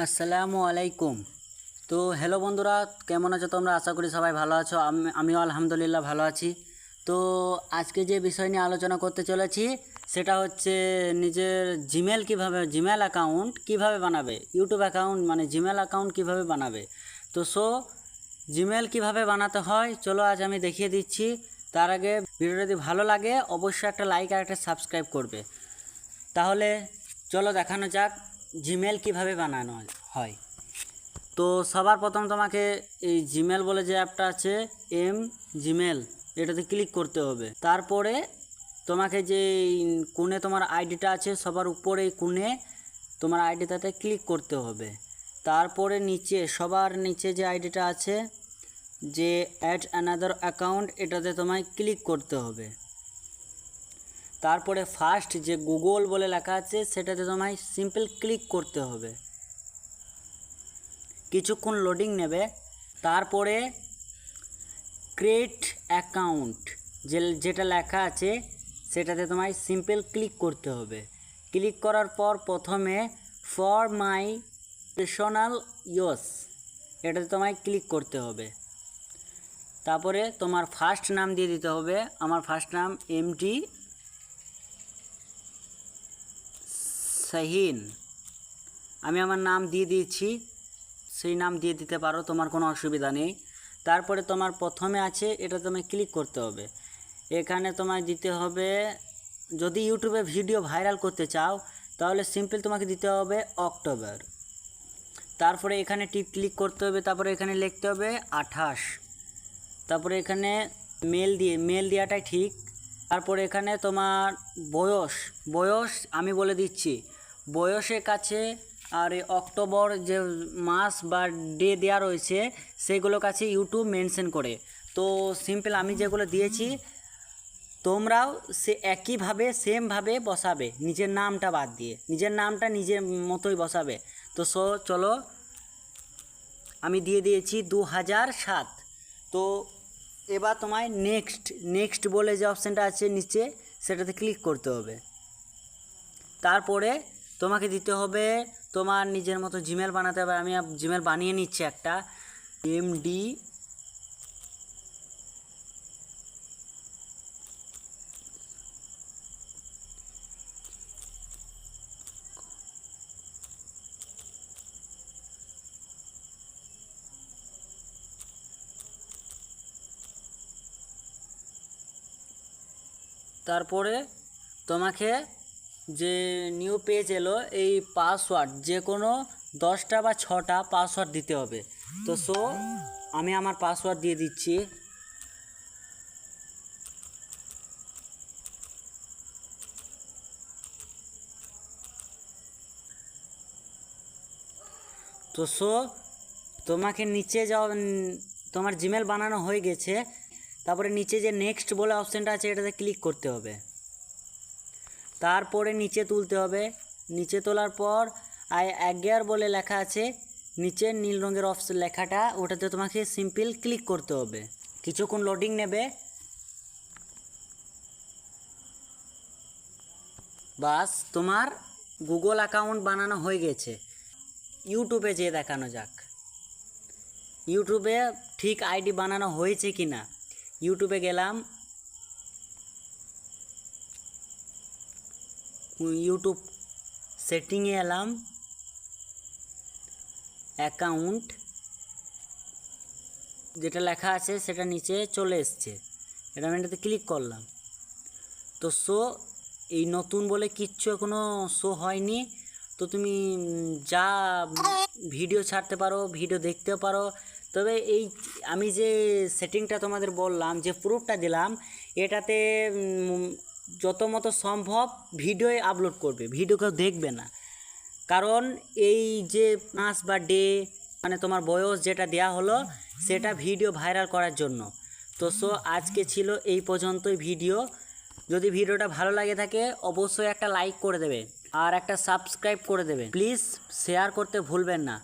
আসসালামু আলাইকুম। তো হ্যালো বন্ধুরা, কেমন আছো তোমরা? আশা করি সবাই ভালো আছো। আমিও আলহামদুলিল্লাহ ভালো আছি। তো আজকে যে বিষয় নিয়ে আলোচনা করতে চলেছি সেটা হচ্ছে নিজের জিমেল অ্যাকাউন্ট কীভাবে বানাবে, ইউটিউব অ্যাকাউন্ট মানে জিমেল অ্যাকাউন্ট কীভাবে বানাবে। তো জিমেল কীভাবে বানাতে হয় চলো আজ আমি দেখিয়ে দিচ্ছি। তার আগে ভিডিওটা যদি ভালো লাগে অবশ্যই একটা লাইক আর একটা সাবস্ক্রাইব করবে। তাহলে চলো দেখানো যাক জিমেল কীভাবে বানানো হয়। তো সবার প্রথম তোমাকে এই জিমেল বলে যে অ্যাপটা আছে জিমেল, এটাতে ক্লিক করতে হবে। তারপরে তোমাকে যে কোণে তোমার আইডিটা আছে সবার উপরে কোণে তোমার আইডিটাতে ক্লিক করতে হবে। তারপরে সবার নিচে যে আইডিটা আছে যে অ্যাড অ্যানাদার অ্যাকাউন্ট, এটাতে তোমায় ক্লিক করতে হবে। তারপরে ফার্স্ট যে গুগল বলে লেখা আছে সেটাতে তোমায় সিম্পল ক্লিক করতে হবে। কিছুক্ষণ লোডিং নেবে। তারপরে ক্রিয়েট অ্যাকাউন্ট যেটা লেখা আছে সেটাতে তোমায় সিম্পল ক্লিক করতে হবে। ক্লিক করার পর প্রথমে ফর মাই পার্সোনাল ইউজ এটাতে তোমায় ক্লিক করতে হবে। তারপরে তোমার ফার্স্ট নাম দিয়ে দিতে হবে। আমার ফার্স্ট নাম এমডি শাহিন, আমি আমার নাম দিয়ে দিয়েছি, সেই নাম দিয়ে দিতে পারো, তোমার কোনো অসুবিধা নেই। তারপরে তোমার প্রথমে আছে এটা তোমায় ক্লিক করতে হবে। এখানে তোমায় দিতে হবে, যদি ইউটিউবে ভিডিও ভাইরাল করতে চাও তাহলে সিম্পল তোমাকে দিতে হবে অক্টোবর। তারপরে এখানে ক্লিক করতে হবে। তারপরে এখানে লিখতে হবে 28। তারপরে এখানে মেল দেওয়াটাই ঠিক। তারপরে এখানে তোমার বয়স আমি বলে দিচ্ছি, বয়সের কাছে আর অক্টোবর যে মাস বা ডে দেওয়া রয়েছে সেগুলো কাছে ইউটিউব মেনশন করে। তো সিম্পল আমি যেগুলো দিয়েছি তোমরাও একইভাবে সেমভাবে বসাবে, নিজের নামটা বাদ দিয়ে নিজের নামটা নিজের মতোই বসাবে। তো চলো আমি দিয়ে দিয়েছি 2007। তো এবার তোমায় নেক্সট বলে যে অপশানটা আছে নিচে সেটাতে ক্লিক করতে হবে। তারপরে তোমাকে দিতে হবে তোমার নিজের মতো জিমেল বানাতে হবে। আমি জিমেল বানিয়ে নিচ্ছি একটা এমডি তারপরে তোমাকে যে নিউ পেজ এলো এই পাসওয়ার্ড যে কোনো 10টা বা 6টা পাসওয়ার্ড দিতে হবে। তো আমি আমার পাসওয়ার্ড দিয়ে দিচ্ছি। তো তোমাকে নিচে তোমার জিমেল বানানো হয়ে গেছে। তারপরে নিচে যে নেক্সট বলে অপশানটা আছে এটাতে ক্লিক করতে হবে। তারপরে নিচে তুলতে হবে। নিচে তোলার পর অ্যাগেয়ার বলে লেখা আছে নিচে নীল রঙের অপশন লেখাটা, ওটাতে তোমাকে সিম্পল ক্লিক করতে হবে। কিছুক্ষণ লোডিং নেবে। বাস তোমার গুগল অ্যাকাউন্ট বানানো হয়ে গেছে। ইউটিউবে যেয়ে দেখানো যাক ইউটিউবে ঠিক আইডি বানানো হয়েছে কি না। ইউটিউবে গেলাম, ইউটিউব সেটিংয়ে এলাম, অ্যাকাউন্ট যেটা লেখা আছে সেটা নিচে চলে এসছে। এটা আমি এটাতে ক্লিক করলাম। তো এই নতুন বলে কিচ্ছু এখনও হয়নি। তো তুমি যা ভিডিও ছাড়তে পারো, ভিডিও দেখতে পারো। তবে আমি যে সেটিংটা তোমাদের বললাম, যে প্রুফটা দিলাম, এটাতে যত মতো সম্ভব ভিডিও আপলোড করবে, ভিডিও কেউ দেখবে না। কারণ এই যে মাস বা ডে মানে তোমার বয়স যেটা দেয়া হলো সেটা ভিডিও ভাইরাল করার জন্য। তো আজকে ছিল এই পর্যন্তই ভিডিও। যদি ভিডিওটা ভালো লাগে থাকে অবশ্যই একটা লাইক করে দেবে আর একটা সাবস্ক্রাইব করে দেবে। প্লিজ শেয়ার করতে ভুলবেন না।